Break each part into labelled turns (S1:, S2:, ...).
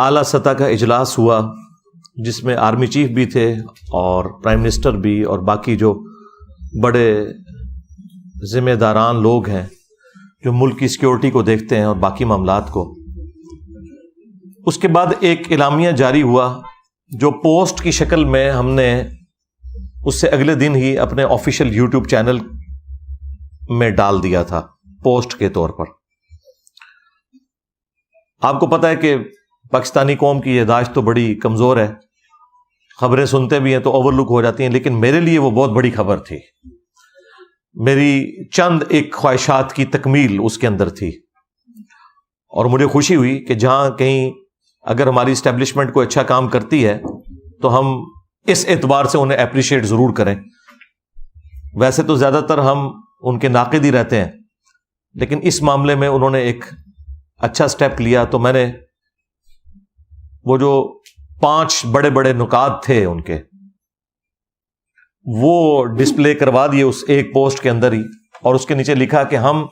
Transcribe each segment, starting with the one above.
S1: اعلیٰ سطح کا اجلاس ہوا جس میں آرمی چیف بھی تھے اور پرائم منسٹر بھی اور باقی جو بڑے ذمہ داران لوگ ہیں جو ملک کی سیکیورٹی کو دیکھتے ہیں اور باقی معاملات کو. اس کے بعد ایک اعلامیہ جاری ہوا جو پوسٹ کی شکل میں ہم نے اس سے اگلے دن ہی اپنے آفیشیل یوٹیوب چینل میں ڈال دیا تھا پوسٹ کے طور پر. آپ کو پتہ ہے کہ پاکستانی قوم کی یادداشت تو بڑی کمزور ہے، خبریں سنتے بھی ہیں تو اوور لک ہو جاتی ہیں، لیکن میرے لیے وہ بہت بڑی خبر تھی. میری چند ایک خواہشات کی تکمیل اس کے اندر تھی اور مجھے خوشی ہوئی کہ جہاں کہیں اگر ہماری اسٹیبلشمنٹ کوئی اچھا کام کرتی ہے تو ہم اس اعتبار سے انہیں اپریشیٹ ضرور کریں. ویسے تو زیادہ تر ہم ان کے ناقد ہی رہتے ہیں، لیکن اس معاملے میں انہوں نے ایک اچھا سٹیپ لیا. تو میں نے وہ جو 5 بڑے بڑے نکات تھے ان کے، وہ ڈسپلے کروا دیے اس ایک پوسٹ کے اندر ہی، اور اس کے نیچے لکھا کہ ہم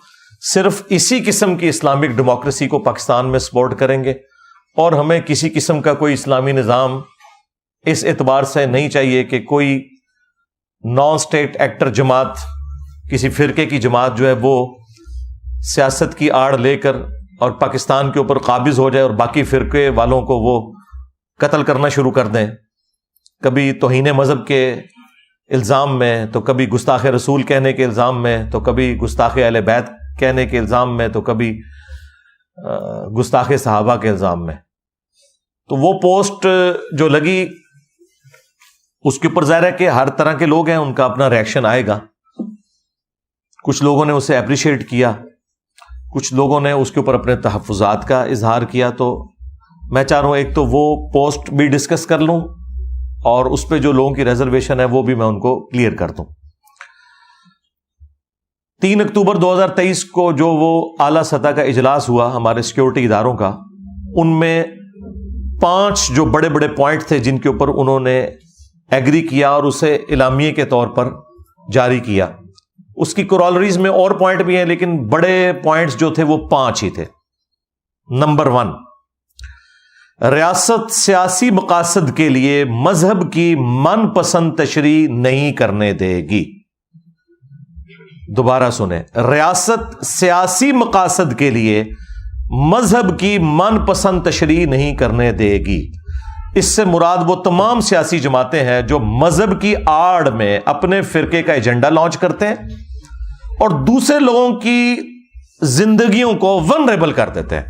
S1: صرف اسی قسم کی اسلامک ڈیموکریسی کو پاکستان میں سپورٹ کریں گے اور ہمیں کسی قسم کا کوئی اسلامی نظام اس اعتبار سے نہیں چاہیے کہ کوئی نان اسٹیٹ ایکٹر جماعت، کسی فرقے کی جماعت جو ہے وہ سیاست کی آڑ لے کر اور پاکستان کے اوپر قابض ہو جائے اور باقی فرقے والوں کو وہ قتل کرنا شروع کر دیں، کبھی توہین مذہب کے الزام میں، تو کبھی گستاخ رسول کہنے کے الزام میں، تو کبھی گستاخ اہل بیت کہنے کے الزام میں، تو کبھی گستاخ صحابہ کے الزام میں. تو وہ پوسٹ جو لگی اس کے اوپر ظاہر ہے کہ ہر طرح کے لوگ ہیں، ان کا اپنا ریئیکشن آئے گا. کچھ لوگوں نے اسے اپریشیٹ کیا، کچھ لوگوں نے اس کے اوپر اپنے تحفظات کا اظہار کیا. تو میں چاہ رہا ہوں ایک تو وہ پوسٹ بھی ڈسکس کر لوں اور اس پہ جو لوگوں کی ریزرویشن ہے وہ بھی میں ان کو کلیئر کر دوں. 3 اکتوبر 2023 کو جو وہ اعلیٰ سطح کا اجلاس ہوا ہمارے سیکیورٹی اداروں کا، ان میں 5 جو بڑے بڑے پوائنٹ تھے جن کے اوپر انہوں نے ایگری کیا اور اسے اعلامیے کے طور پر جاری کیا. اس کی کورالریز میں اور پوائنٹ بھی ہیں، لیکن بڑے پوائنٹس جو تھے وہ 5 ہی تھے. نمبر 1، ریاست سیاسی مقاصد کے لیے مذہب کی من پسند تشریح نہیں کرنے دے گی. دوبارہ سنیں، ریاست سیاسی مقاصد کے لیے مذہب کی من پسند تشریح نہیں کرنے دے گی. اس سے مراد وہ تمام سیاسی جماعتیں ہیں جو مذہب کی آڑ میں اپنے فرقے کا ایجنڈا لانچ کرتے ہیں اور دوسرے لوگوں کی زندگیوں کو ونریبل کر دیتے ہیں.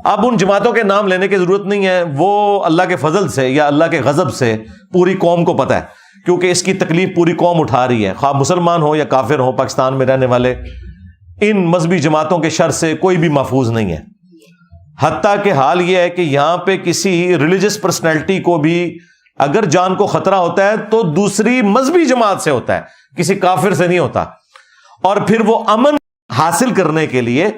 S1: اب ان جماعتوں کے نام لینے کی ضرورت نہیں ہے، وہ اللہ کے فضل سے یا اللہ کے غضب سے پوری قوم کو پتہ ہے، کیونکہ اس کی تکلیف پوری قوم اٹھا رہی ہے، خواہ مسلمان ہو یا کافر ہو. پاکستان میں رہنے والے ان مذہبی جماعتوں کے شر سے کوئی بھی محفوظ نہیں ہے. حتیٰ کہ حال یہ ہے کہ یہاں پہ کسی ریلیجس پرسنالٹی کو بھی اگر جان کو خطرہ ہوتا ہے تو دوسری مذہبی جماعت سے ہوتا ہے، کسی کافر سے نہیں ہوتا. اور پھر وہ امن حاصل کرنے کے لیے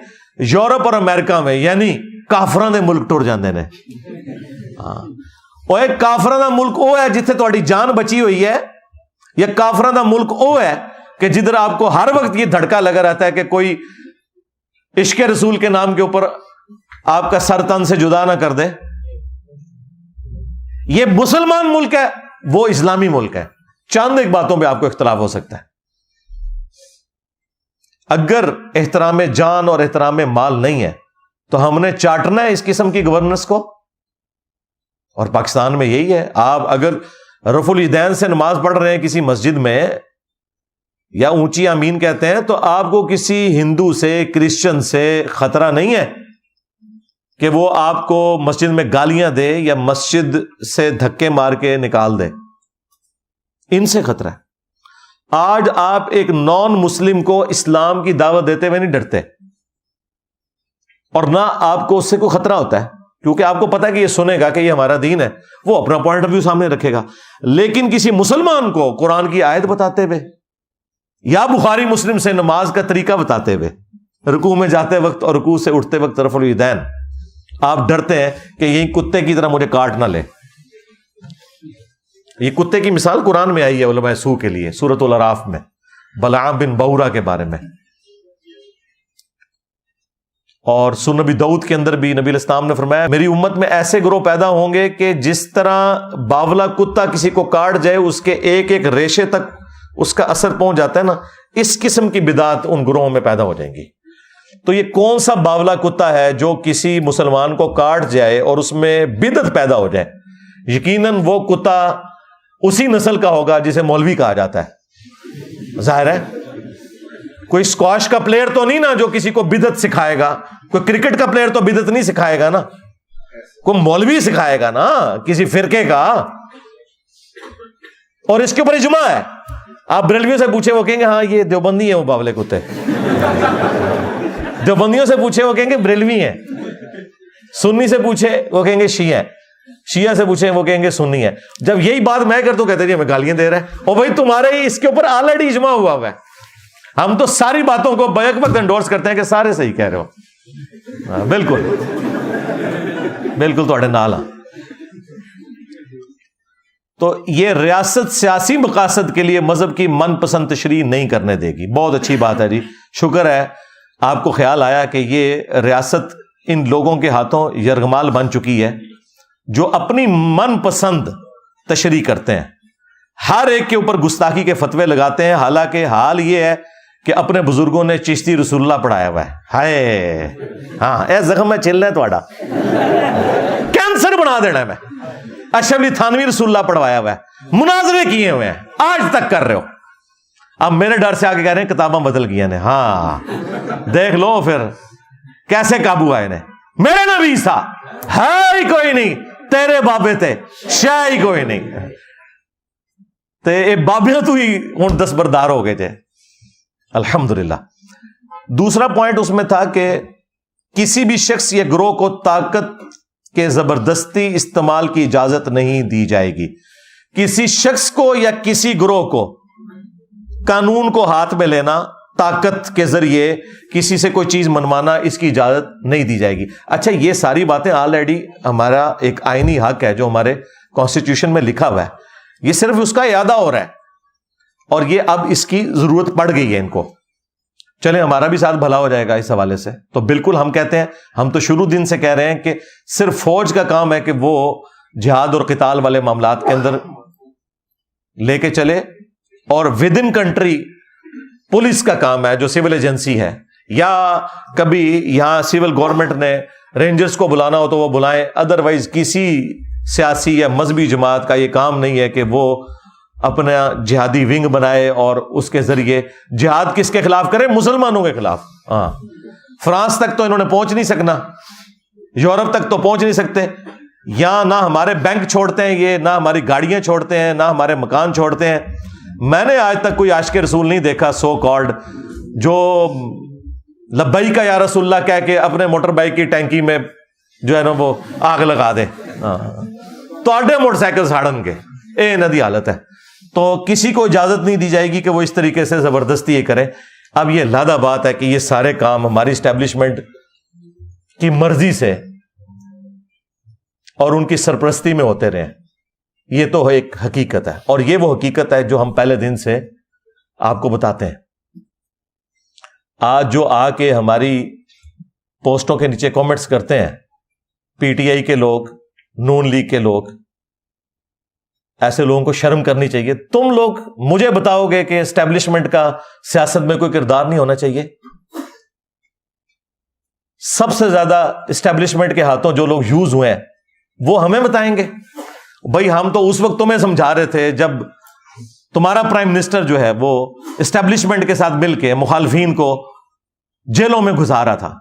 S1: یورپ اور امریکہ میں، یعنی کافراں دے ملک ٹر جاندے نے. اور ایک کافراں دا ملک وہ ہے جتھے تہاڈی جان بچی ہوئی ہے، یا کافراں دا ملک وہ ہے کہ جدھر آپ کو ہر وقت یہ دھڑکا لگا رہتا ہے کہ کوئی عشق رسول کے نام کے اوپر آپ کا سر تن سے جدا نہ کر دے. یہ مسلمان ملک ہے، وہ اسلامی ملک ہے. چند ایک باتوں پہ آپ کو اختلاف ہو سکتا ہے. اگر احترام جان اور احترام مال نہیں ہے تو ہم نے چاٹنا ہے اس قسم کی گورننس کو. اور پاکستان میں یہی ہے. آپ اگر رفع الیدین سے نماز پڑھ رہے ہیں کسی مسجد میں یا اونچی آمین کہتے ہیں تو آپ کو کسی ہندو سے، کرسچن سے خطرہ نہیں ہے کہ وہ آپ کو مسجد میں گالیاں دے یا مسجد سے دھکے مار کے نکال دے. ان سے خطرہ ہے. آج آپ ایک نان مسلم کو اسلام کی دعوت دیتے ہوئے نہیں ڈرتے، اور نہ آپ کو اس سے کوئی خطرہ ہوتا ہے، کیونکہ آپ کو پتا ہے کہ یہ سنے گا کہ یہ ہمارا دین ہے، وہ اپنا پوائنٹ آف ویو سامنے رکھے گا. لیکن کسی مسلمان کو قرآن کی آیت بتاتے ہوئے یا بخاری مسلم سے نماز کا طریقہ بتاتے ہوئے، رکوع میں جاتے وقت اور رکوع سے اٹھتے وقت رفع الیدین، آپ ڈرتے ہیں کہ یہی کتے کی طرح مجھے کاٹ نہ لے. یہ کتے کی مثال قرآن میں آئی ہے علماء سو کے لیے، سورۃ الاعراف میں، بلعام بن بورا کے بارے میں. اور سنن نبی داؤد کے اندر بھی نبی علیہ السلام نے فرمایا میری امت میں ایسے گروہ پیدا ہوں گے کہ جس طرح باولا کتا کسی کو کاٹ جائے اس کے ایک ایک ریشے تک اس کا اثر پہنچ جاتا ہے نا، اس قسم کی بدعت ان گروہوں میں پیدا ہو جائیں گی۔ تو یہ کون سا باولا کتا ہے جو کسی مسلمان کو کاٹ جائے اور اس میں بدعت پیدا ہو جائے؟ یقیناً وہ کتا اسی نسل کا ہوگا جسے مولوی کہا جاتا ہے۔ ظاہر ہے کوئی اسکواش کا پلیئر تو نہیں نا جو کسی کو بدعت سکھائے گا، کوئی کرکٹ کا پلیئر تو بدعت نہیں سکھائے گا نا، کوئی مولوی سکھائے گا نا کسی فرقے کا۔ اور اس کے اوپر اجماع ہے، آپ بریلویوں سے پوچھے وہ کہیں گے ہاں یہ دیوبندی ہیں وہ باولے کتے، دیوبندیوں سے پوچھے وہ کہیں گے بریلوی ہیں، سنی سے پوچھے وہ کہیں گے شیعہ ہیں، شیعہ سے پوچھیں وہ کہیں گے سنی ہے۔ جب یہی بات میں کرتا ہوں کہتے ہیں ہمیں گالیاں دے رہے ہیں، اور بھائی تمہارے ہی اس کے اوپر آلریڈی اجماع ہوا ہوا ہے، ہم تو ساری باتوں کو بیک وقت انڈورس کرتے ہیں کہ سارے صحیح کہہ رہے ہو۔ بالکل بالکل تھوڑے نال ہاں۔ تو یہ ریاست سیاسی مقاصد کے لیے مذہب کی من پسند تشریح نہیں کرنے دے گی۔ بہت اچھی بات ہے جی، شکر ہے آپ کو خیال آیا کہ یہ ریاست ان لوگوں کے ہاتھوں یرغمال بن چکی ہے جو اپنی من پسند تشریح کرتے ہیں، ہر ایک کے اوپر گستاخی کے فتوے لگاتے ہیں، حالانکہ حال یہ ہے کہ اپنے بزرگوں نے چشتی رسول اللہ پڑھایا ہوا ہے۔ ہائے ہاں اے زخم میں چلنا ہے تھوڑا، کینسر بنا دینا ہے میں۔ اشرف علی تھانوی رسول اللہ پڑھوایا ہوا ہے، مناظرے کیے ہوئے ہیں، آج تک کر رہے ہو۔ اب میرے ڈر سے آگے کہہ رہے ہیں کتاباں بدل گئی نے۔ ہاں دیکھ لو پھر کیسے قابو آئے نے۔ میرے نبی تھا ہے ہی کوئی نہیں، تیرے بابے تھے شے ہی کوئی نہیں، تے بابیاں تو ہی ہوں دستبردار ہو گئے تھے الحمدللہ۔ دوسرا پوائنٹ اس میں تھا کہ کسی بھی شخص یا گروہ کو طاقت کے زبردستی استعمال کی اجازت نہیں دی جائے گی۔ کسی شخص کو یا کسی گروہ کو قانون کو ہاتھ میں لینا، طاقت کے ذریعے کسی سے کوئی چیز منوانا، اس کی اجازت نہیں دی جائے گی۔ اچھا یہ ساری باتیں آلریڈی ہمارا ایک آئینی حق ہے جو ہمارے کانسٹیٹیوشن میں لکھا ہوا ہے، یہ صرف اس کا اعادہ ہو رہا ہے اور یہ اب اس کی ضرورت پڑ گئی ہے ان کو۔ چلیں ہمارا بھی ساتھ بھلا ہو جائے گا اس حوالے سے۔ تو بالکل ہم کہتے ہیں، ہم تو شروع دن سے کہہ رہے ہیں کہ صرف فوج کا کام ہے کہ وہ جہاد اور قتال والے معاملات کے اندر لے کے چلے، اور ود ان کنٹری پولیس کا کام ہے جو سول ایجنسی ہے، یا کبھی یہاں سول گورنمنٹ نے رینجرز کو بلانا ہو تو وہ بلائیں، ادروائز کسی سیاسی یا مذہبی جماعت کا یہ کام نہیں ہے کہ وہ اپنا جہادی ونگ بنائے اور اس کے ذریعے جہاد کس کے خلاف کرے؟ مسلمانوں کے خلاف۔ ہاں فرانس تک تو انہوں نے پہنچ نہیں سکنا، یورپ تک تو پہنچ نہیں سکتے، یہاں نہ ہمارے بینک چھوڑتے ہیں یہ، نہ ہماری گاڑیاں چھوڑتے ہیں، نہ ہمارے مکان چھوڑتے ہیں۔ میں نے آج تک کوئی عاشق رسول نہیں دیکھا سو کالڈ جو لبیک یا رسول اللہ کہہ کے اپنے موٹر بائک کی ٹینکی میں جو ہے نا وہ آگ لگا دے۔ تو آڈے موٹر سائیکل ساڑن کے اے ندی حالت ہے۔ تو کسی کو اجازت نہیں دی جائے گی کہ وہ اس طریقے سے زبردستی یہ کرے۔ اب یہ لادہ بات ہے کہ یہ سارے کام ہماری اسٹیبلشمنٹ کی مرضی سے اور ان کی سرپرستی میں ہوتے رہے، یہ تو ایک حقیقت ہے، اور یہ وہ حقیقت ہے جو ہم پہلے دن سے آپ کو بتاتے ہیں۔ آج جو آ کے ہماری پوسٹوں کے نیچے کامنٹس کرتے ہیں پی ٹی آئی کے لوگ، نون لیگ کے لوگ، ایسے لوگوں کو شرم کرنی چاہیے۔ تم لوگ مجھے بتاؤ گے کہ اسٹیبلشمنٹ کا سیاست میں کوئی کردار نہیں ہونا چاہیے؟ سب سے زیادہ اسٹیبلشمنٹ کے ہاتھوں جو لوگ یوز ہوئے ہیں وہ ہمیں بتائیں گے؟ بھائی ہم تو اس وقت تمہیں سمجھا رہے تھے جب تمہارا پرائم منسٹر جو ہے وہ اسٹیبلشمنٹ کے ساتھ مل کے مخالفین کو جیلوں میں گھسا رہا تھا،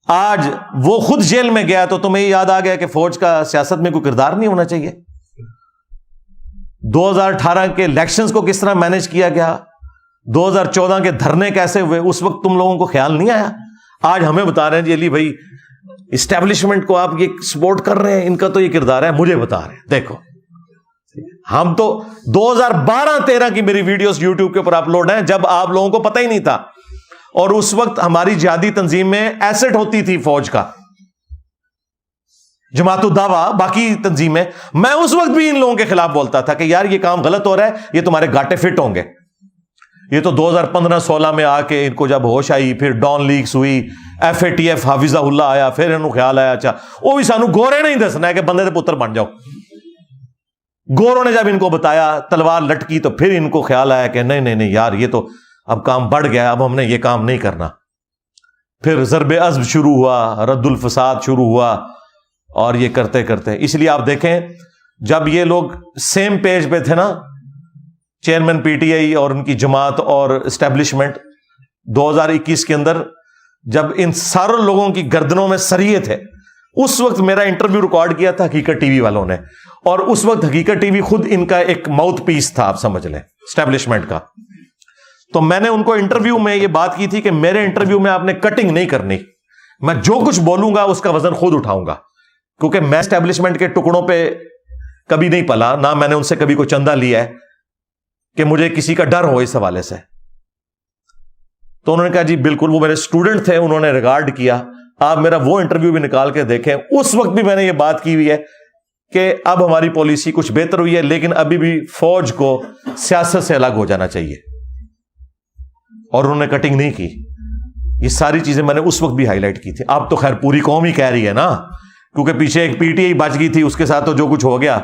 S1: آج وہ خود جیل میں گیا تو تمہیں یاد آ گیا کہ فوج کا سیاست میں کوئی کردار نہیں ہونا چاہیے؟ 2018 کے الیکشنز کو کس طرح مینج کیا گیا، 2014 کے دھرنے کیسے ہوئے، اس وقت تم لوگوں کو خیال نہیں آیا؟ آج ہمیں بتا رہے ہیں جی علی بھائی اسٹیبلشمنٹ کو آپ یہ سپورٹ کر رہے ہیں، ان کا تو یہ کردار ہے، مجھے بتا رہے ہیں۔ دیکھو ہم تو 2012-13 کی میری ویڈیوز یوٹیوب کے اوپر اپلوڈ ہیں جب آپ لوگوں کو پتہ ہی نہیں تھا، اور اس وقت ہماری جہادی تنظیم میں ایسٹ ہوتی تھی فوج کا، جماعت الدعوہ باقی تنظیمیں، میں اس وقت بھی ان لوگوں کے خلاف بولتا تھا کہ یار یہ کام غلط ہو رہا ہے، یہ تمہارے گاٹے فٹ ہوں گے۔ یہ تو 2015-16 میں آ کے ان کو جب ہوش آئی، پھر ڈان لیگز ہوئی، FATF حافظہ اللہ آیا, پھر انہوں خیال آیا اچھا وہ بھی سانو گورے نہیں دسنا ہے کہ بندے دے پتر بن جاؤ. گوروں نے جب ان کو بتایا, تلوار لٹکی, تو پھر ان کو خیال آیا کہ نہیں یار یہ تو اب کام بڑھ گیا, اب ہم نے یہ کام نہیں کرنا. پھر ضرب عزم شروع ہوا, رد الفساد شروع ہوا, اور یہ کرتے کرتے, اس لیے آپ دیکھیں جب یہ لوگ سیم پیج پہ تھے نا, چیئرمین PTI اور ان کی جماعت اور اسٹیبلشمنٹ, 2021 کے اندر جب ان سارے لوگوں کی گردنوں میں سریے تھے, اس وقت میرا انٹرویو ریکارڈ کیا تھا حقیقت ٹی وی والوں نے, اور اس وقت حقیقت ٹی وی خود ان کا ایک ماؤتھ پیس تھا, آپ سمجھ لیں, اسٹیبلشمنٹ کا. تو میں نے ان کو انٹرویو میں یہ بات کی تھی کہ میرے انٹرویو میں آپ نے کٹنگ نہیں کرنی, میں جو کچھ بولوں گا اس کا وزن خود اٹھاؤں گا, کیونکہ میں اسٹیبلشمنٹ کے ٹکڑوں پہ کبھی نہیں پلا, نہ میں نے ان سے کبھی کوئی چندہ لیا ہے کہ مجھے کسی کا ڈر ہو اس حوالے سے. تو انہوں نے کہا جی بالکل, وہ میرے اسٹوڈنٹ تھے, انہوں نے ریگارڈ کیا. آپ میرا وہ انٹرویو بھی نکال کے دیکھیں, اس وقت بھی میں نے یہ بات کی ہوئی ہے کہ اب ہماری پالیسی کچھ بہتر ہوئی ہے, لیکن ابھی بھی فوج کو سیاست سے الگ ہو جانا چاہیے, اور انہوں نے کٹنگ نہیں کی. یہ ساری چیزیں میں نے اس وقت بھی ہائی لائٹ کی تھی. اب تو خیر پوری قوم ہی کہہ رہی ہے نا, کیونکہ پیچھے ایک PTI بچ گئی تھی, اس کے ساتھ تو جو کچھ ہو گیا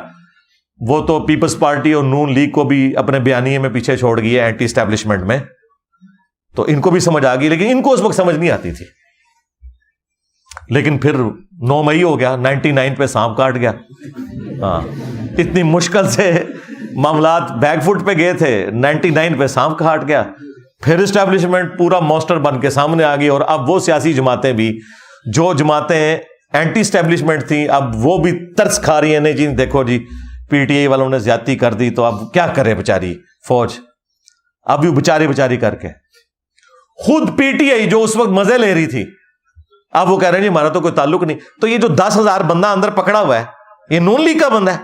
S1: وہ تو پیپلز پارٹی اور نون لیگ کو بھی اپنے بیانیے میں پیچھے چھوڑ گئی ہے اینٹی اسٹیبلشمنٹ میں, تو ان کو بھی سمجھ آ گئی, لیکن ان کو اس وقت سمجھ نہیں آتی تھی. لیکن پھر 9 مئی ہو گیا, 99 پہ سانپ کاٹ گیا. ہاں, اتنی مشکل سے معاملات بیک فٹ پہ گئے تھے, 99 پہ سانپ کاٹ گیا. پھر اسٹیبلشمنٹ پورا مونسٹر بن کے سامنے آ گئی, اور اب وہ سیاسی جماعتیں بھی, جو جماعتیں اینٹی اسٹیبلشمنٹ تھیں, اب وہ بھی ترس کھا رہی ہیں, نہیں جی دیکھو جی PTI والوں نے زیادتی کر دی, تو اب کیا کرے بیچاری فوج, اب بھی بیچاری کر کے. خود PTI جو اس وقت مزے لے رہی تھی, اب وہ کہہ رہے ہیں جی ہمارا تو کوئی تعلق نہیں. تو یہ جو 10,000 بندہ اندر پکڑا ہوا ہے, یہ نون لیگ کا بندہ ہے.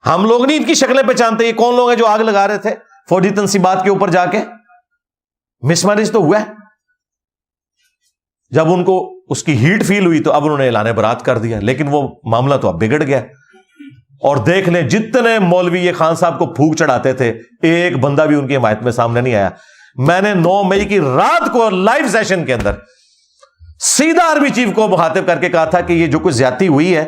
S1: ہم لوگ نہیں ان کی شکلیں پہچانتے. یہ کون لوگ ہیں جو آگ لگا رہے تھے فوجی تنصیبات کے اوپر جا کے؟ مس میرج تو ہوا ہے. جب ان کو اس کی ہیٹ فیل ہوئی تو اب انہوں نے اعلان برات کر دیا, لیکن وہ معاملہ تو اب بگڑ گیا. اور دیکھ لیں جتنے مولوی یہ خان صاحب کو پھونک چڑھاتے تھے, ایک بندہ بھی ان کی حمایت میں سامنے نہیں آیا. میں نے 9 مئی کی رات کو لائیو سیشن کے اندر سیدھا آرمی چیف کو مخاطب کر کے کہا تھا کہ یہ جو کچھ زیادتی ہوئی ہے,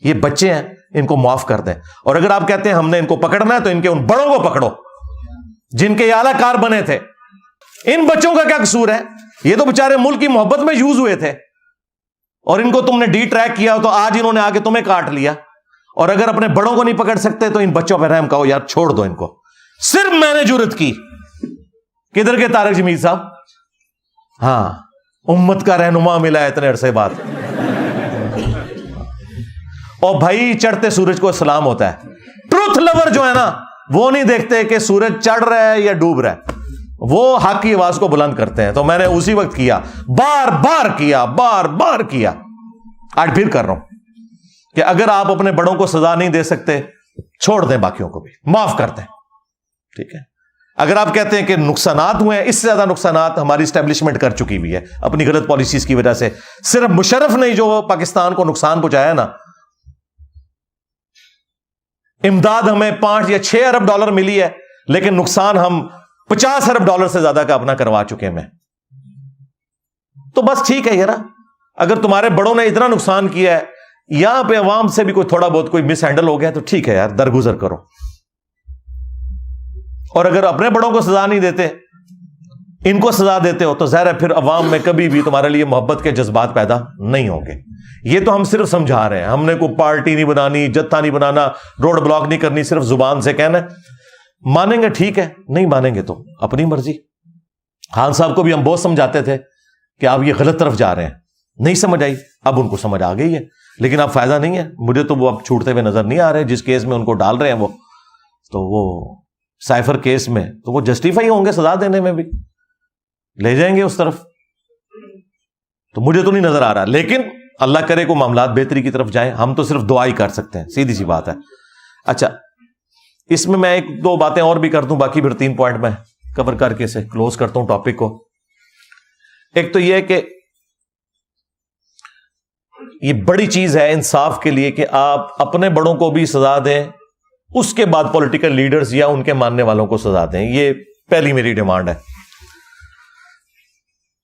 S1: یہ بچے ہیں, ان کو معاف کر دیں, اور اگر آپ کہتے ہیں ہم نے ان کو پکڑنا ہے تو ان کے ان بڑوں کو پکڑو جن کے اعلی کار بنے تھے. ان بچوں کا کیا قصور ہے؟ یہ تو بےچارے ملک کی محبت میں یوز ہوئے تھے, اور ان کو تم نے ڈی ٹریک کیا تو آج انہوں نے آ کے تمہیں کاٹ لیا. اور اگر اپنے بڑوں کو نہیں پکڑ سکتے تو ان بچوں پہ رحم کہو, یار چھوڑ دو ان کو. صرف میں نے جرت کی. کدھر کے طارق جمیل صاحب؟ ہاں, امت کا رہنما ملا ہے اتنے عرصے بعد. اور بھائی چڑھتے سورج کو سلام ہوتا ہے. ٹروتھ لور جو ہے نا, وہ نہیں دیکھتے کہ سورج چڑھ رہا ہے یا ڈوب رہا ہے, وہ حق کی آواز کو بلند کرتے ہیں. تو میں نے اسی وقت کیا, بار بار کیا, آج پھر کر رہا ہوں کہ اگر آپ اپنے بڑوں کو سزا نہیں دے سکتے, چھوڑ دیں, باقیوں کو بھی معاف کر دیں. ٹھیک ہے, اگر آپ کہتے ہیں کہ نقصانات ہوئے ہیں, اس سے زیادہ نقصانات ہماری اسٹیبلشمنٹ کر چکی ہوئی ہے اپنی غلط پالیسیز کی وجہ سے. صرف مشرف نے جو پاکستان کو نقصان پہنچایا نا, امداد ہمیں 5 یا 6 ارب ڈالر ملی ہے, لیکن نقصان ہم 50 ارب ڈالر سے زیادہ کا اپنا کروا چکے ہیں. تو بس ٹھیک ہے یار, اگر تمہارے بڑوں نے اتنا نقصان کیا ہے, یہاں پہ عوام سے بھی کوئی تھوڑا بہت کوئی مس ہینڈل ہو گیا تو ٹھیک ہے یار, درگزر کرو. اور اگر اپنے بڑوں کو سزا نہیں دیتے, ان کو سزا دیتے ہو, تو ظاہر ہے پھر عوام میں کبھی بھی تمہارے لیے محبت کے جذبات پیدا نہیں ہوں گے. یہ تو ہم صرف سمجھا رہے ہیں, ہم نے کوئی پارٹی نہیں بنانی, جتھا نہیں بنانا, روڈ بلاک نہیں کرنی, صرف زبان سے کہنا ہے. مانیں گے ٹھیک ہے, نہیں مانیں گے تو اپنی مرضی. خان صاحب کو بھی ہم بہت سمجھاتے تھے کہ آپ یہ غلط طرف جا رہے ہیں, نہیں سمجھ آئی. اب ان کو سمجھ آ گئی ہے, لیکن اب فائدہ نہیں ہے. مجھے تو وہ اب چھوٹتے ہوئے نظر نہیں آ رہے. جس کیس میں ان کو ڈال رہے ہیں وہ سائفر کیس میں, تو وہ جسٹیفائی ہوں گے سزا دینے میں بھی, لے جائیں گے اس طرف. تو مجھے تو نہیں نظر آ رہا, لیکن اللہ کرے کو معاملات بہتری کی طرف جائیں. ہم تو صرف دعا ہی کر سکتے ہیں, سیدھی سی بات ہے. اچھا, اس میں 1-2 باتیں اور بھی کر دوں, باقی پھر 3 پوائنٹ میں کور کر کے سے کلوز کرتا ہوں ٹاپک کو. ایک تو یہ کہ یہ بڑی چیز ہے انصاف کے لیے کہ آپ اپنے بڑوں کو بھی سزا دیں, اس کے بعد پولیٹیکل لیڈرز یا ان کے ماننے والوں کو سزا دیں. یہ پہلی میری ڈیمانڈ ہے.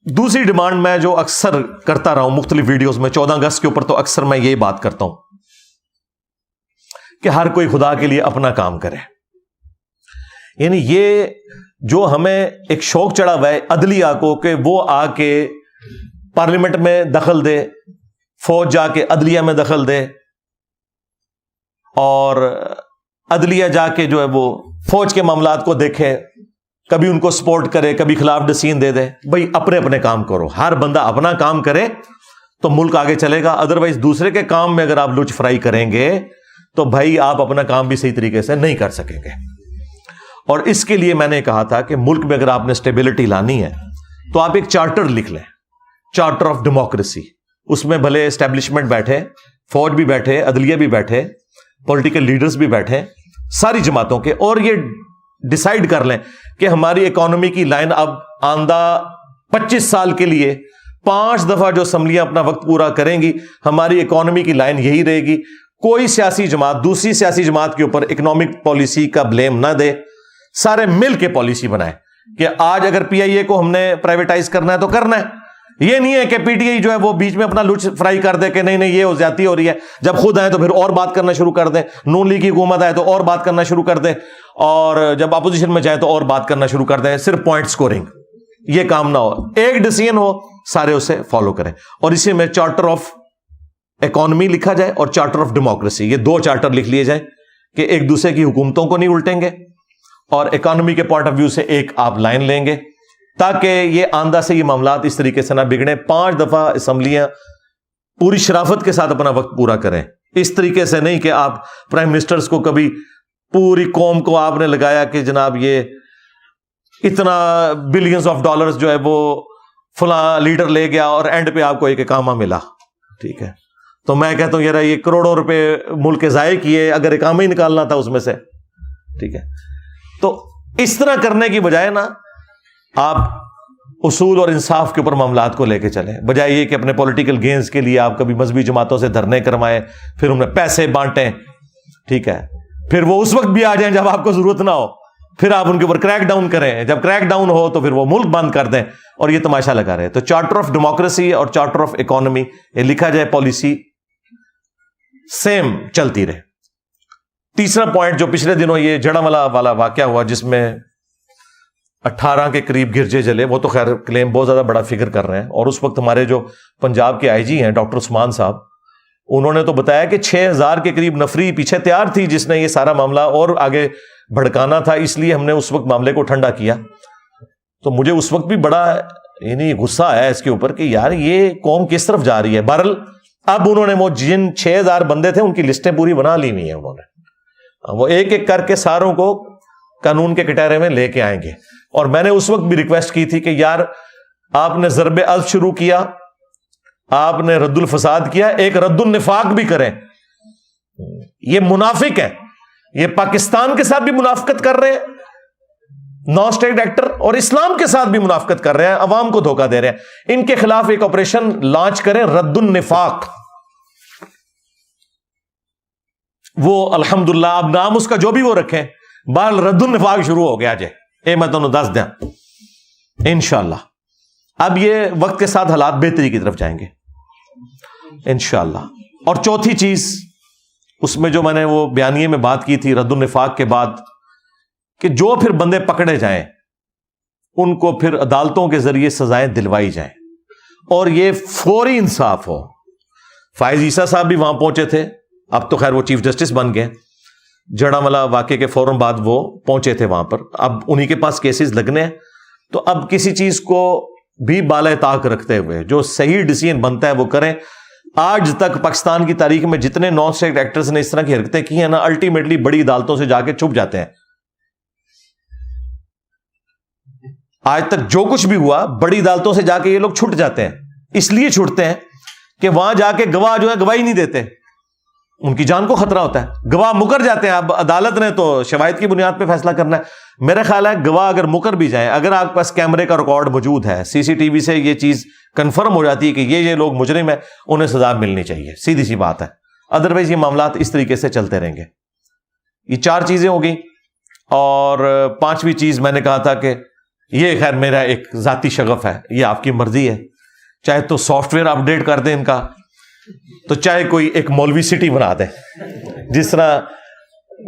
S1: دوسری ڈیمانڈ میں جو اکثر کرتا رہا ہوں مختلف ویڈیوز میں، 14 اگست کے اوپر تو اکثر میں یہی بات کرتا ہوں کہ ہر کوئی خدا کے لیے اپنا کام کرے. یعنی یہ جو ہمیں ایک شوق چڑھا ہوا ہے عدلیہ کو کہ وہ آ کے پارلیمنٹ میں دخل دے، فوج جا کے عدلیہ میں دخل دے، اور عدلیہ جا کے جو ہے وہ فوج کے معاملات کو دیکھے، کبھی ان کو سپورٹ کرے، کبھی خلاف ڈسین دے دے. بھائی اپنے اپنے کام کرو، ہر بندہ اپنا کام کرے تو ملک آگے چلے گا. ادروائز دوسرے کے کام میں اگر آپ لچ فرائی کریں گے تو بھائی آپ اپنا کام بھی صحیح طریقے سے نہیں کر سکیں گے. اور اس کے لیے میں نے کہا تھا کہ ملک میں اگر آپ نے اسٹیبلٹی لانی ہے تو آپ ایک چارٹر لکھ لیں، چارٹر آف ڈیموکریسی. اس میں بھلے اسٹیبلشمنٹ بیٹھے، فوج بھی بیٹھے، عدلیہ بھی بیٹھے، پولیٹیکل لیڈرز بھی بیٹھے، ساری جماعتوں کے، اور یہ ڈیسائیڈ کر لیں کہ ہماری اکانومی کی لائن اب آندہ 25 سال کے لیے 5 دفعہ جو اسمبلیاں اپنا وقت پورا کریں گی، ہماری اکانومی کی لائن یہی رہے گی. کوئی سیاسی جماعت دوسری سیاسی جماعت کے اوپر اکنامک پالیسی کا بلیم نہ دے، سارے مل کے پالیسی بنائے کہ آج اگر پی آئی اے کو ہم نے پرائیویٹائز کرنا ہے تو کرنا ہے. یہ نہیں ہے کہ پی ٹی آئی جو ہے وہ بیچ میں اپنا لچ فرائی کر دے کہ نہیں نہیں یہ زیادتی ہو رہی ہے، جب خود آئے تو پھر اور بات کرنا شروع کر دیں، نون لیگ کی حکومت آئے تو اور بات کرنا شروع کر دیں، اور جب اپوزیشن میں جائے تو اور بات کرنا شروع کر دیں، صرف پوائنٹ سکورنگ. یہ کام نہ ہو، ایک ڈیسیژن ہو، سارے اسے فالو کریں. اور اسی میں چارٹر آف اکانومی لکھا جائے اور چارٹر آف ڈیموکریسی، یہ 2 چارٹر لکھ لیے جائیں کہ ایک دوسرے کی حکومتوں کو نہیں الٹیں گے، اور اکانومی کے پوائنٹ آف ویو سے ایک آپ لائن لیں گے، تاکہ یہ آندہ سے یہ معاملات اس طریقے سے نہ بگڑیں. 5 دفعہ اسمبلیاں پوری شرافت کے ساتھ اپنا وقت پورا کریں. اس طریقے سے نہیں کہ آپ پرائم منسٹرز کو کبھی پوری قوم کو آپ نے لگایا کہ جناب یہ اتنا بلینز آف ڈالرز جو ہے وہ فلاں لیڈر لے گیا اور اینڈ پہ آپ کو ایک اقامہ ملا. ٹھیک ہے، تو میں کہتا ہوں یار یہ کروڑوں روپے ملک کے ضائع کیے اگر اقامہ ہی نکالنا تھا اس میں سے. ٹھیک ہے، تو اس طرح کرنے کی بجائے نا آپ اصول اور انصاف کے اوپر معاملات کو لے کے چلیں، بجائے یہ کہ اپنے پولیٹیکل گینز کے لیے آپ کبھی مذہبی جماعتوں سے دھرنے کروائیں، پھر انہیں پیسے بانٹیں. ٹھیک ہے، پھر وہ اس وقت بھی آ جائیں جب آپ کو ضرورت نہ ہو، پھر آپ ان کے اوپر کریک ڈاؤن کریں، جب کریک ڈاؤن ہو تو پھر وہ ملک بند کر دیں اور یہ تماشا لگا رہے. تو چارٹر آف ڈیموکریسی اور چارٹر آف اکانومی یہ لکھا جائے، پالیسی سیم چلتی رہے. تیسرا پوائنٹ جو پچھلے دنوں یہ جڑاملا والا واقعہ ہوا جس میں 18 کے قریب گرجے جلے، وہ تو خیر کلیم بہت زیادہ بڑا فگر کر رہے ہیں، اور اس وقت ہمارے جو پنجاب کے آئی جی ہیں ڈاکٹر عثمان صاحب، انہوں نے تو بتایا کہ 6000 کے قریب نفری پیچھے تیار تھی جس نے یہ سارا معاملہ اور آگے بھڑکانا تھا، اس لیے ہم نے اس وقت معاملے کو ٹھنڈا کیا. تو مجھے اس وقت بھی بڑا یعنی غصہ آیا اس کے اوپر کہ یار یہ قوم کس طرف جا رہی ہے. بہرحال اب انہوں نے وہ جن 6000 بندے تھے ان کی لسٹیں پوری بنا لی ہوئی ہیں، انہوں نے وہ ایک ایک کر کے ساروں کو قانون کے کٹہرے میں لے کے آئیں گے. اور میں نے اس وقت بھی ریکویسٹ کی تھی کہ یار آپ نے ضرب عضب شروع کیا، آپ نے رد الفساد کیا، ایک رد النفاق بھی کریں. یہ منافق ہیں، یہ پاکستان کے ساتھ بھی منافقت کر رہے ہیں نان اسٹیٹ ایکٹر، اور اسلام کے ساتھ بھی منافقت کر رہے ہیں، عوام کو دھوکہ دے رہے ہیں. ان کے خلاف ایک آپریشن لانچ کریں، رد النفاق. وہ الحمدللہ اب نام اس کا جو بھی وہ رکھیں، بال رد النفاق شروع ہو گیا. جے اے میں تمہیں دس دیں انشاءاللہ. اب یہ وقت کے ساتھ حالات بہتری کی طرف جائیں گے انشاءاللہ. اور چوتھی چیز اس میں جو میں نے وہ بیانیے میں بات کی تھی رد النفاق کے بعد، کہ جو پھر بندے پکڑے جائیں ان کو پھر عدالتوں کے ذریعے سزائیں دلوائی جائیں اور یہ فوری انصاف ہو. فائز عیسیٰ صاحب بھی وہاں پہنچے تھے، اب تو خیر وہ چیف جسٹس بن گئے. جڑاملا واقعے کے فوراً بعد وہ پہنچے تھے وہاں پر، اب انہی کے پاس کیسز لگنے ہیں. تو اب کسی چیز کو بھی بالائے طاق رکھتے ہوئے جو صحیح ڈیسیژن بنتا ہے وہ کریں. آج تک پاکستان کی تاریخ میں جتنے نان اسٹیٹ ایکٹرز نے اس طرح کی حرکتیں کی ہیں نا، الٹیمیٹلی بڑی عدالتوں سے جا کے چھپ جاتے ہیں. آج تک جو کچھ بھی ہوا بڑی عدالتوں سے جا کے یہ لوگ چھٹ جاتے ہیں. اس لیے چھوٹتے ہیں کہ وہاں جا کے گواہ جو ہے گواہی نہیں دیتے، ان کی جان کو خطرہ ہوتا ہے. گواہ مکر جاتے ہیں، اب عدالت نے تو شواہد کی بنیاد پہ فیصلہ کرنا ہے. میرا خیال ہے گواہ اگر مکر بھی جائیں، اگر آپ کے پاس کیمرے کا ریکارڈ موجود ہے، سی سی ٹی وی سے یہ چیز کنفرم ہو جاتی ہے کہ یہ لوگ مجرم ہیں، انہیں سزا ملنی چاہیے، سیدھی سی بات ہے. ادروائز یہ معاملات اس طریقے سے چلتے رہیں گے. یہ 4 چیزیں ہو گئی. اور 5ویں چیز میں نے کہا تھا کہ یہ خیر میرا ایک ذاتی شغف ہے، یہ آپ کی مرضی ہے، چاہے تو سافٹ ویئر اپ ڈیٹ کر دیں ان کا، تو چاہے کوئی ایک مولوی سٹی بنا دیں، جس طرح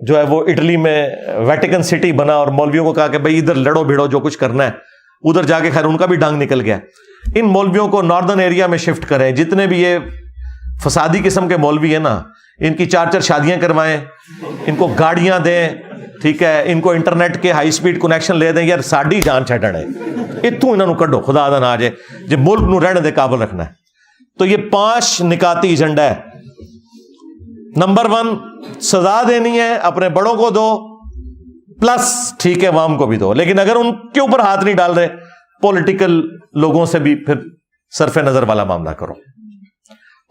S1: جو ہے وہ اٹلی میں ویٹیکن سٹی بنا اور مولویوں کو کہا کہ بھئی ادھر لڑو بھیڑو جو کچھ کرنا ہے، ادھر جا کے خیر ان کا بھی ڈانگ نکل گیا۔ ان مولویوں کو ناردرن ایریا میں شفٹ کریں، جتنے بھی یہ فسادی قسم کے مولوی ہیں نا، ان کی 4 شادیاں کروائیں، ان کو گاڑیاں دیں، ٹھیک ہے، ان کو انٹرنیٹ کے ہائی سپیڈ کنیکشن لے دیں، یار ساڈی جان چھڈن ہے، اتوں انہوں کڈو، خدا دا نہ جے جے ملک نو رہنے دے قابل رکھنا ہے۔ تو یہ 5 نکاتی ایجنڈا ہے۔ نمبر 1 سزا دینی ہے، اپنے بڑوں کو دو، پلس ٹھیک ہے عوام کو بھی دو، لیکن اگر ان کے اوپر ہاتھ نہیں ڈال رہے، پولیٹیکل لوگوں سے بھی پھر صرف نظر والا معاملہ کرو۔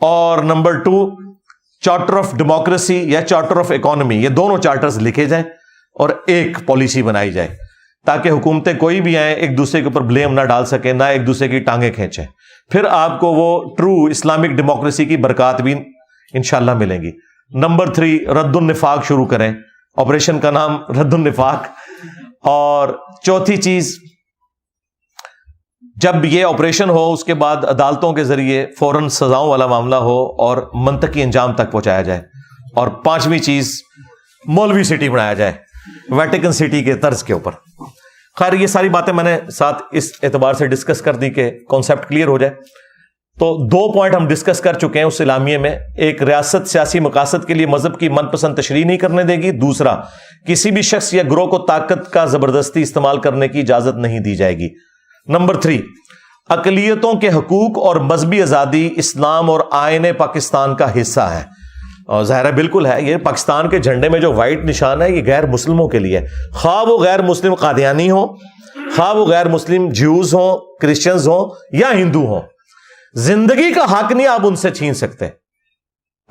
S1: اور نمبر 2 چارٹر آف ڈیموکریسی یا چارٹر آف اکانومی، یہ دونوں چارٹرز لکھے جائیں اور ایک پالیسی بنائی جائے، تاکہ حکومتیں کوئی بھی آئیں ایک دوسرے کے اوپر بلیم نہ ڈال سکیں، نہ ایک دوسرے کی ٹانگیں کھینچیں، پھر آپ کو وہ ٹرو اسلامک ڈیموکریسی کی برکات بھی انشاءاللہ ملیں گی۔ نمبر 3 رد النفاق شروع کریں، آپریشن کا نام رد النفاق۔ اور چوتھی چیز، جب یہ آپریشن ہو اس کے بعد عدالتوں کے ذریعے فوراً سزاؤں والا معاملہ ہو اور منطقی انجام تک پہنچایا جائے۔ اور 5ویں چیز، مولوی سٹی بنایا جائے ویٹیکن سٹی کے طرز کے اوپر۔ خیر یہ ساری باتیں میں نے ساتھ اس اعتبار سے ڈسکس کر دی کہ کانسیپٹ کلیئر ہو جائے۔ تو 2 پوائنٹ ہم ڈسکس کر چکے ہیں اس اعلامیے میں۔ ایک، ریاست سیاسی مقاصد کے لیے مذہب کی من پسند تشریح نہیں کرنے دے گی۔ دوسرا، کسی بھی شخص یا گروہ کو طاقت کا زبردستی استعمال کرنے کی اجازت نہیں دی جائے گی۔ نمبر 3، اقلیتوں کے حقوق اور مذہبی آزادی اسلام اور آئین پاکستان کا حصہ ہے۔ اور ظاہر ہے بالکل ہے، یہ پاکستان کے جھنڈے میں جو وائٹ نشان ہے یہ غیر مسلموں کے لیے، خواہ وہ غیر مسلم قادیانی ہوں، خواہ وہ غیر مسلم جیوز ہوں، کرسچنز ہوں یا ہندو ہوں، زندگی کا حق نہیں آپ ان سے چھین سکتے۔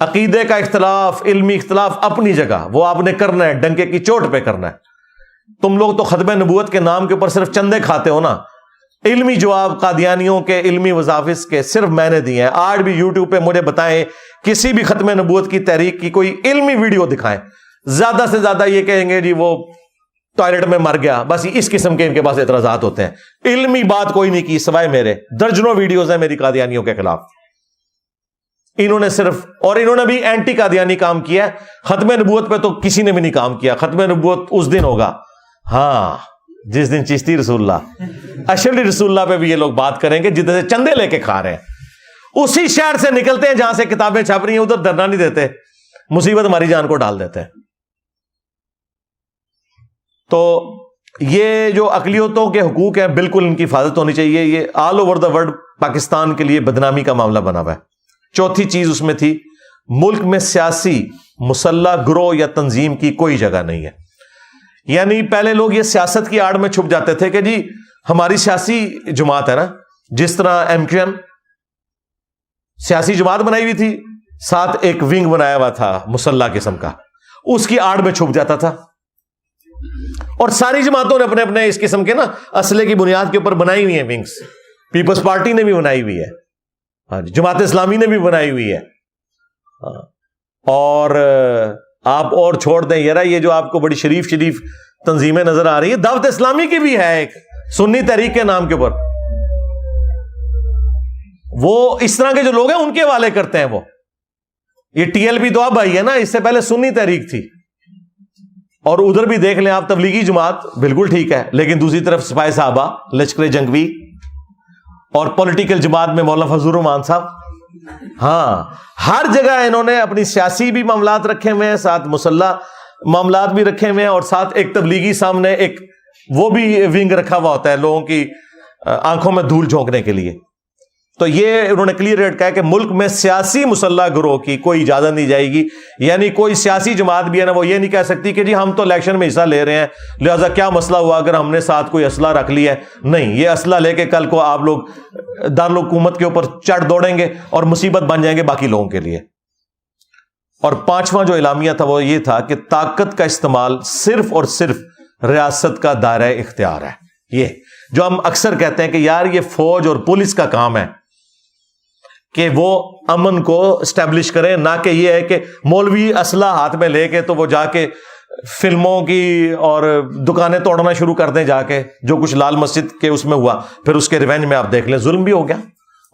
S1: عقیدے کا اختلاف، علمی اختلاف اپنی جگہ، وہ آپ نے کرنا ہے، ڈنکے کی چوٹ پہ کرنا ہے۔ تم لوگ تو ختم نبوت کے نام کے اوپر صرف چندے کھاتے ہو نا۔ علمی جواب قادیانیوں کے علمی وظائف کے صرف میں نے دیے ہیں۔ آج بھی یوٹیوب پہ مجھے بتائیں کسی بھی ختم نبوت کی تحریک کی کوئی علمی ویڈیو دکھائیں، زیادہ سے زیادہ یہ کہیں گے جی وہ ٹوائلٹ میں مر گیا، بس اس قسم کے ان کے پاس اعتراضات ہوتے ہیں۔ علمی بات کوئی نہیں کی سوائے میرے، درجنوں ویڈیوز ہیں میری قادیانیوں کے خلاف۔ انہوں نے صرف، اور انہوں نے بھی اینٹی قادیانی کام کیا ہے، ختم نبوت پہ تو کسی نے بھی نہیں کام کیا۔ ختم نبوت اس دن ہوگا ہاں جس دن چشتی رسول اللہ، اشرفی رسول اللہ پہ بھی یہ لوگ بات کریں گے جدھر سے چندے لے کے کھا رہے ہیں، اسی شہر سے نکلتے ہیں جہاں سے کتابیں چھپ رہی ہیں، ادھر دھرنا نہیں دیتے، مصیبت ہماری جان کو ڈال دیتے ہیں۔ تو یہ جو اقلیتوں کے حقوق ہیں بالکل ان کی حفاظت ہونی چاہیے۔ یہ all over the world Pakistan کے لیے بدنامی کا معاملہ بنا ہوا ہے۔ چوتھی چیز اس میں تھی، ملک میں سیاسی مسلح گروہ یا تنظیم کی کوئی جگہ نہیں ہے۔ یعنی پہلے لوگ یہ سیاست کی آڑ میں چھپ جاتے تھے کہ جی ہماری سیاسی جماعت ہے نا، جس طرح MQM سیاسی جماعت بنائی ہوئی تھی، ساتھ ایک ونگ بنایا ہوا تھا مسلح قسم کا، اس کی آڑ میں چھپ جاتا تھا۔ اور ساری جماعتوں نے اپنے اپنے اس قسم کے نا اسلحے کی بنیاد کے اوپر بنائی ہوئی ہیں ونگز۔ پیپلز پارٹی نے بھی بنائی ہوئی ہے، ہاں جی، جماعت اسلامی نے بھی بنائی ہوئی ہے۔ اور آپ اور چھوڑ دیں یار، یہ جو آپ کو بڑی شریف تنظیمیں نظر آ رہی ہے، دعوت اسلامی کی بھی ہے ایک، سنی تحریک کے نام کے اوپر۔ وہ اس طرح کے جو لوگ ہیں ان کے حوالے کرتے ہیں۔ وہ یہ TLP تو اب آئی ہے نا، اس سے پہلے سنی تحریک تھی۔ اور ادھر بھی دیکھ لیں آپ، تبلیغی جماعت بالکل ٹھیک ہے، لیکن دوسری طرف سپاہی صحابہ، لشکر جنگوی، اور پولیٹیکل جماعت میں مولانا فضل الرحمان صاحب، ہاں ہر جگہ انہوں نے اپنی سیاسی بھی معاملات رکھے ہوئے ہیں، ساتھ مسلح معاملات بھی رکھے ہوئے ہیں، اور ساتھ ایک تبلیغی سامنے ایک وہ بھی ونگ رکھا ہوا ہوتا ہے لوگوں کی آنکھوں میں دھول جھونکنے کے لیے۔ تو یہ انہوں نے کلیئر ریٹ کہا کہ ملک میں سیاسی مسلح گروہ کی کوئی اجازت نہیں جائے گی۔ یعنی کوئی سیاسی جماعت بھی ہے نا، وہ یہ نہیں کہہ سکتی کہ جی ہم تو الیکشن میں حصہ لے رہے ہیں لہذا کیا مسئلہ ہوا اگر ہم نے ساتھ کوئی اسلحہ رکھ لیا ہے۔ نہیں، یہ اسلحہ لے کے کل کو آپ لوگ دارالحکومت کے اوپر چڑھ دوڑیں گے اور مصیبت بن جائیں گے باقی لوگوں کے لیے۔ اور 5واں جو اعلامیہ تھا وہ یہ تھا کہ طاقت کا استعمال صرف اور صرف ریاست کا دائرہ اختیار ہے۔ یہ جو ہم اکثر کہتے ہیں کہ یار یہ فوج اور پولیس کا کام ہے کہ وہ امن کو اسٹیبلش کریں، نہ کہ یہ ہے کہ مولوی اسلحہ ہاتھ میں لے کے تو وہ جا کے فلموں کی اور دکانیں توڑنا شروع کر دیں جا کے، جو کچھ لال مسجد کے اس میں ہوا، پھر اس کے ریونج میں آپ دیکھ لیں ظلم بھی ہو گیا،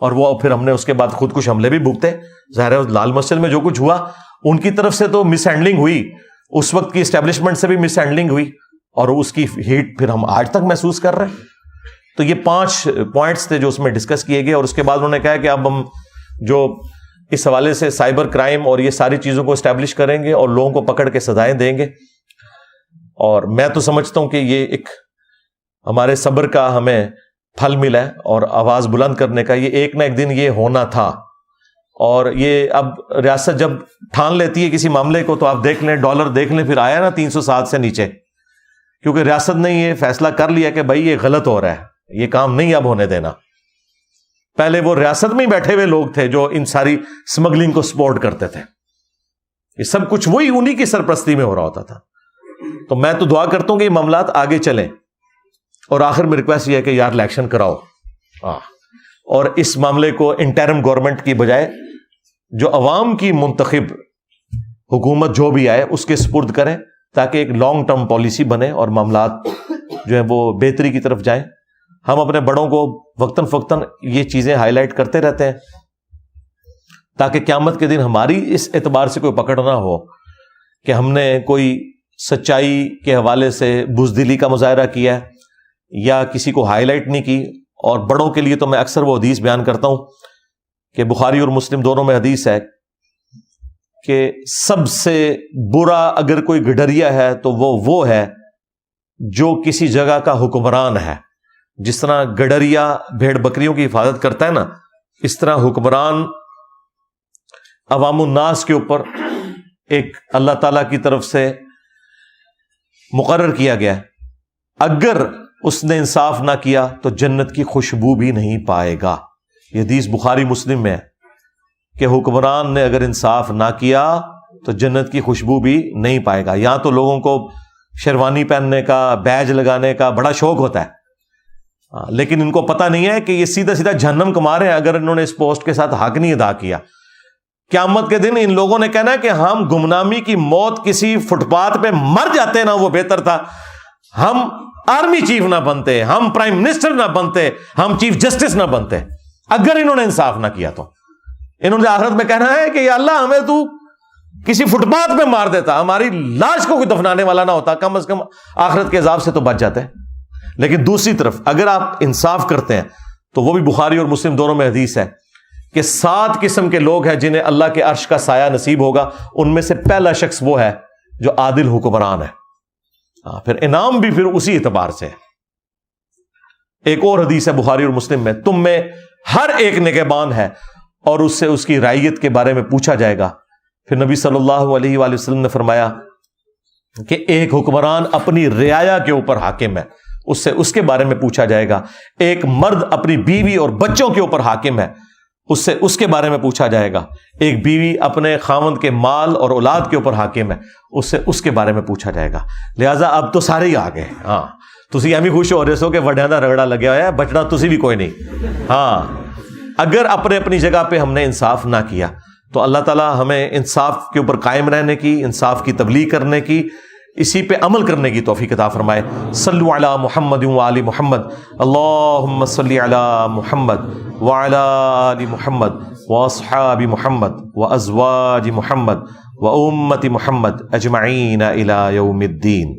S1: اور وہ پھر ہم نے اس کے بعد خود کچھ حملے بھی بھگتے. ظاہر ہے لال مسجد میں جو کچھ ہوا ان کی طرف سے تو مس ہینڈلنگ ہوئی، اس وقت کی اسٹیبلشمنٹ سے بھی مس ہینڈلنگ ہوئی، اور اس کی ہیٹ پھر ہم آج تک محسوس کر رہے ہیں. تو یہ 5 پوائنٹس تھے جو اس میں ڈسکس کیے گئے، اور اس کے بعد انہوں نے کہا کہ اب ہم جو اس حوالے سے سائبر کرائم اور یہ ساری چیزوں کو اسٹیبلش کریں گے اور لوگوں کو پکڑ کے سزائیں دیں گے. اور میں تو سمجھتا ہوں کہ یہ ایک ہمارے صبر کا ہمیں پھل ملا ہے، اور آواز بلند کرنے کا، یہ ایک نہ ایک دن یہ ہونا تھا. اور یہ اب ریاست جب ٹھان لیتی ہے کسی معاملے کو، تو آپ دیکھ لیں ڈالر دیکھ لیں، پھر آیا نا 307 سے نیچے، کیونکہ ریاست نے یہ فیصلہ کر لیا کہ بھائی یہ غلط ہو رہا ہے، یہ کام نہیں اب ہونے دینا. پہلے وہ ریاست میں ہی بیٹھے ہوئے لوگ تھے جو ان ساری سمگلنگ کو سپورٹ کرتے تھے، یہ سب کچھ وہی انہی کی سرپرستی میں ہو رہا ہوتا تھا. تو میں تو دعا کرتا ہوں کہ یہ معاملات آگے چلیں، اور آخر میں ریکویسٹ یہ ہے کہ یار الیکشن کراؤ، اور اس معاملے کو انٹرم گورنمنٹ کی بجائے جو عوام کی منتخب حکومت جو بھی آئے اس کے سپرد کریں، تاکہ ایک لانگ ٹرم پالیسی بنے اور معاملات جو ہیں وہ بہتری کی طرف جائیں. ہم اپنے بڑوں کو وقتاً فوقتاً یہ چیزیں ہائی لائٹ کرتے رہتے ہیں، تاکہ قیامت کے دن ہماری اس اعتبار سے کوئی پکڑ نہ ہو کہ ہم نے کوئی سچائی کے حوالے سے بزدلی کا مظاہرہ کیا ہے یا کسی کو ہائی لائٹ نہیں کی. اور بڑوں کے لیے تو میں اکثر وہ حدیث بیان کرتا ہوں کہ بخاری اور مسلم دونوں میں حدیث ہے کہ سب سے برا اگر کوئی گڈریا ہے تو وہ ہے جو کسی جگہ کا حکمران ہے. جس طرح گڈریا بھیڑ بکریوں کی حفاظت کرتا ہے نا، اس طرح حکمران عوام الناس کے اوپر ایک اللہ تعالی کی طرف سے مقرر کیا گیا ہے. اگر اس نے انصاف نہ کیا تو جنت کی خوشبو بھی نہیں پائے گا. یہ حدیث بخاری مسلم میں ہے کہ حکمران نے اگر انصاف نہ کیا تو جنت کی خوشبو بھی نہیں پائے گا. یہاں تو لوگوں کو شیروانی پہننے کا، بیج لگانے کا بڑا شوق ہوتا ہے، لیکن ان کو پتہ نہیں ہے کہ یہ سیدھا سیدھا جہنم کما رہے ہیں اگر انہوں نے اس پوسٹ کے ساتھ حق نہیں ادا کیا. قیامت کے دن ان لوگوں نے کہنا ہے کہ ہم گمنامی کی موت کسی فٹ پاتھ پہ مر جاتے نا وہ بہتر تھا، ہم آرمی چیف نہ بنتے، ہم پرائم منسٹر نہ بنتے، ہم چیف جسٹس نہ بنتے، اگر انہوں نے انصاف نہ کیا. تو انہوں نے آخرت میں کہنا ہے کہ یا اللہ ہمیں تو کسی فٹ پاتھ پہ مار دیتا، ہماری لاش کو کوئی دفنانے والا نہ ہوتا، کم از کم آخرت کے عذاب سے تو بچ جاتے. لیکن دوسری طرف اگر آپ انصاف کرتے ہیں تو وہ بھی بخاری اور مسلم دونوں میں حدیث ہے کہ 7 قسم کے لوگ ہیں جنہیں اللہ کے عرش کا سایہ نصیب ہوگا. ان میں سے پہلا شخص وہ ہے جو عادل حکمران ہے. پھر انعام بھی پھر اسی اعتبار سے. ایک اور حدیث ہے بخاری اور مسلم میں، تم میں ہر ایک نگہبان ہے اور اس سے اس کی رعیت کے بارے میں پوچھا جائے گا. پھر نبی صلی اللہ علیہ وآلہ وسلم نے فرمایا کہ ایک حکمران اپنی رعایا کے اوپر حاکم ہے، اس سے اس کے بارے میں پوچھا جائے گا. ایک مرد اپنی بیوی اور بچوں کے اوپر حاکم ہے، اس سے اس کے بارے میں پوچھا جائے گا. ایک بیوی اپنے خاوند کے مال اور اولاد کے اوپر حاکم ہے، اس سے اس کے بارے میں پوچھا جائے گا. لہٰذا اب تو سارے ہی آ گئے. ہاں تسی ایویں خوش ہو رہے سو کہ وڈیاں دا رگڑا لگیا ہوا ہے، بچنا تسی بھی کوئی نہیں. ہاں اگر اپنی جگہ پہ ہم نے انصاف نہ کیا تو اللہ تعالیٰ ہمیں انصاف کے اوپر قائم رہنے کی، انصاف کی تبلیغ کرنے کی، اسی پہ عمل کرنے کی توفیق عطا فرمائے. صلو علی محمد وآل محمد، اللہم صلی علی محمد وعلی آل محمد واصحاب محمد وازواج محمد وامت محمد اجمعین الی یوم الدین.